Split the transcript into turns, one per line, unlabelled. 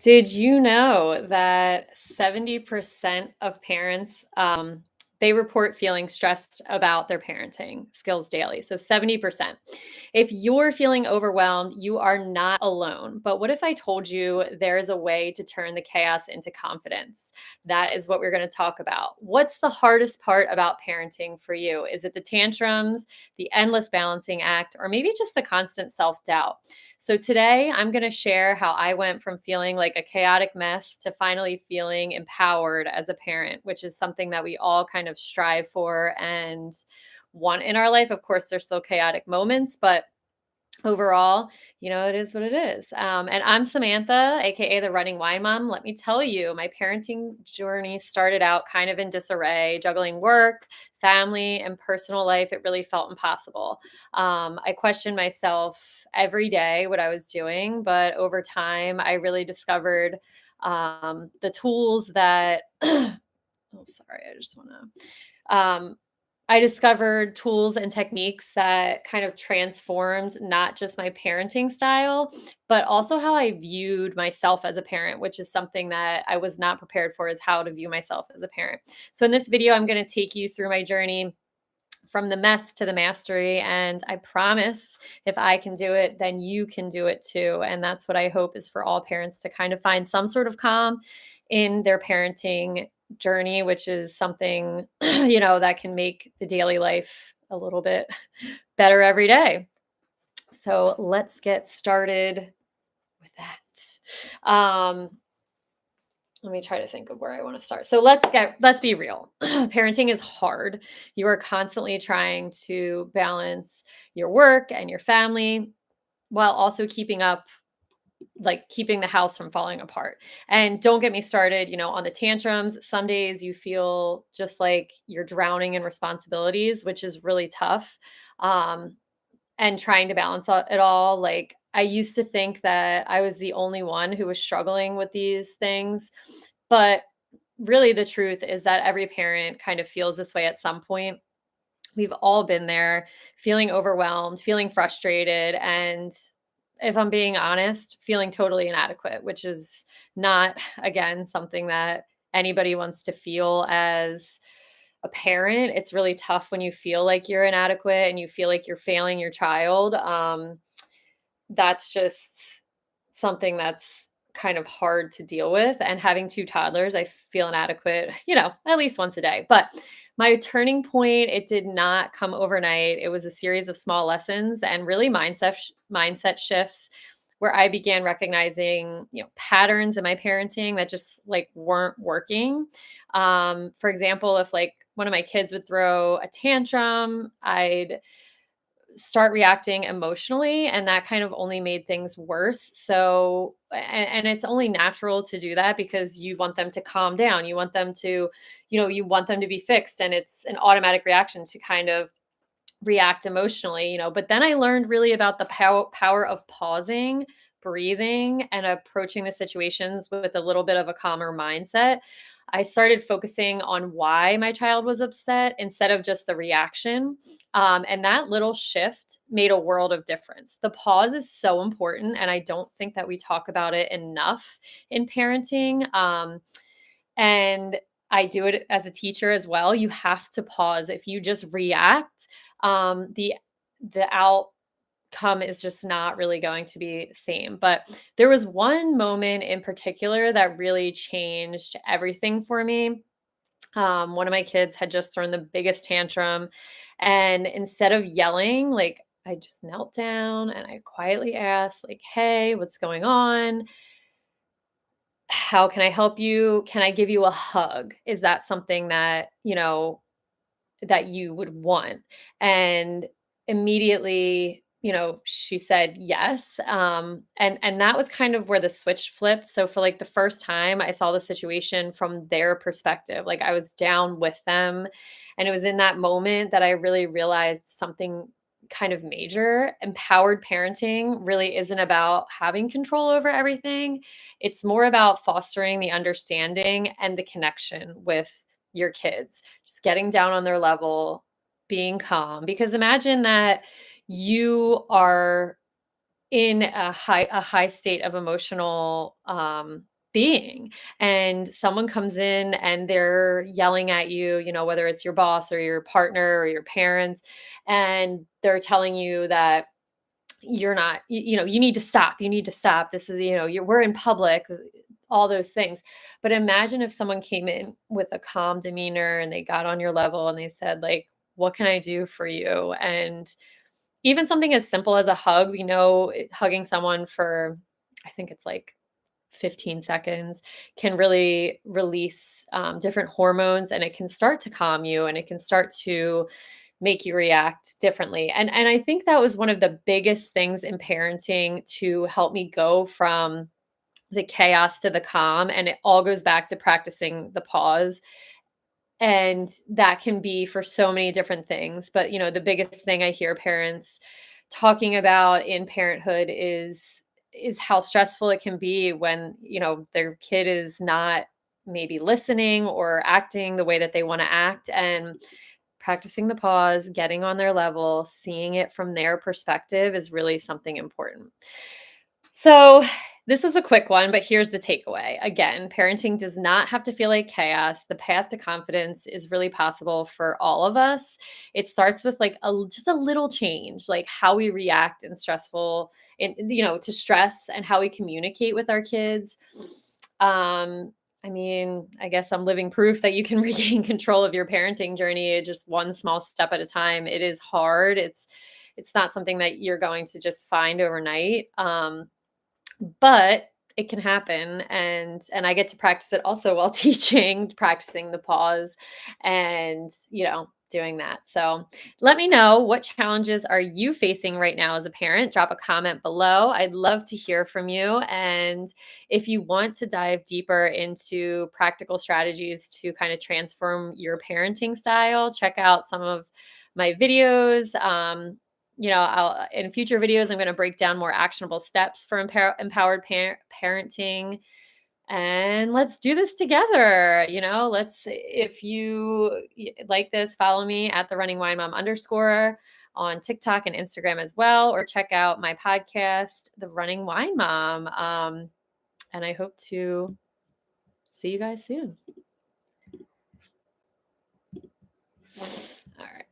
Did you know that 70% of parents they report feeling stressed about their parenting skills daily? So 70%. If you're feeling overwhelmed, you are not alone. But what if I told you there is a way to turn the chaos into confidence? That is what we're going to talk about. What's the hardest part about parenting for you? Is it the tantrums, the endless balancing act, or maybe just the constant self-doubt? So today I'm going to share how I went from feeling like a chaotic mess to finally feeling empowered as a parent, which is something that we all kind of strive for and want in our life. Of course, there's still chaotic moments, but overall, it is what it is. And I'm Samantha, AKA the running wine mom. Let me tell you, my parenting journey started out kind of in disarray, juggling work, family, and personal life. It really felt impossible. I questioned myself every day what I was doing, but over time, I really discovered the tools that, oh, sorry, I just want to. I discovered tools and techniques that kind of transformed not just my parenting style, but also how I viewed myself as a parent, which is something that I was not prepared for, is how to view myself as a parent. So in this video, I'm going to take you through my journey from the mess to the mastery. And I promise if I can do it, then you can do it too. And that's what I hope is for all parents to kind of find some sort of calm in their parenting journey, which is something, that can make the daily life a little bit better every day. So let's get started with that. Let me try to think of where I want to start. So let's be real. Parenting is hard. You are constantly trying to balance your work and your family while also keeping the house from falling apart. And don't get me started, on the tantrums. Some days you feel just like you're drowning in responsibilities, which is really tough. Um, and trying to balance it all. Like, I used to think that I was the only one who was struggling with these things, but really the truth is that every parent kind of feels this way at some point. We've all been there, feeling overwhelmed, feeling frustrated, and if I'm being honest, feeling totally inadequate, which is not, again, something that anybody wants to feel as a parent. It's really tough when you feel like you're inadequate and you feel like you're failing your child. That's just something that's kind of hard to deal with. And having two toddlers, I feel inadequate, at least once a day. But my turning point, it did not come overnight. It was a series of small lessons and really mindset shifts where I began recognizing, patterns in my parenting that just like weren't working. For example, if like one of my kids would throw a tantrum, I'd start reacting emotionally, and that kind of only made things worse. So and it's only natural to do that because you want them to calm down, you want them to be fixed, and it's an automatic reaction to kind of react emotionally. But then I learned really about the power of pausing, breathing, and approaching the situations with a little bit of a calmer mindset. I started focusing on why my child was upset instead of just the reaction. And that little shift made a world of difference. The pause is so important, and I don't think that we talk about it enough in parenting. And I do it as a teacher as well. You have to pause. If you just react, the outcome is just not really going to be the same. But there was one moment in particular that really changed everything for me. One of my kids had just thrown the biggest tantrum, and instead of yelling, like, I just knelt down and I quietly asked, like, "Hey, what's going on? How can I help you? Can I give you a hug? Is that something that, that you would want?" And immediately, she said yes. And that was kind of where the switch flipped. So for like the first time, I saw the situation from their perspective. Like, I was down with them. And it was in that moment that I really realized something kind of major. Empowered parenting really isn't about having control over everything. It's more about fostering the understanding and the connection with your kids, just getting down on their level, being calm. Because imagine that you are in a high state of emotional being. And someone comes in and they're yelling at you, whether it's your boss or your partner or your parents, and they're telling you that you're not, you need to stop. You need to stop. This is, we're in public, all those things. But imagine if someone came in with a calm demeanor and they got on your level and they said, like, what can I do for you? And even something as simple as a hug, hugging someone for, I think it's like 15 seconds can really release different hormones, and it can start to calm you, and it can start to make you react differently. And I think that was one of the biggest things in parenting to help me go from the chaos to the calm. And it all goes back to practicing the pause. And that can be for so many different things. But, the biggest thing I hear parents talking about in parenthood is how stressful it can be when, their kid is not maybe listening or acting the way that they want to act. And practicing the pause, getting on their level, seeing it from their perspective is really something important. So, this was a quick one, but here's the takeaway. Again, parenting does not have to feel like chaos. The path to confidence is really possible for all of us. It starts with like just a little change, like how we react in to stress, and how we communicate with our kids. I guess I'm living proof that you can regain control of your parenting journey just one small step at a time. It is hard. It's not something that you're going to just find overnight. But it can happen, and I get to practice it also while teaching, practicing the pause and, doing that. So, let me know, what challenges are you facing right now as a parent? Drop a comment below. I'd love to hear from you. And if you want to dive deeper into practical strategies to kind of transform your parenting style, check out some of my videos. In future videos, I'm going to break down more actionable steps for empowered parenting. And let's do this together. If you like this, follow me at the running wine mom _ on TikTok and Instagram as well, or check out my podcast, The Running Wine Mom. And I hope to see you guys soon. All right.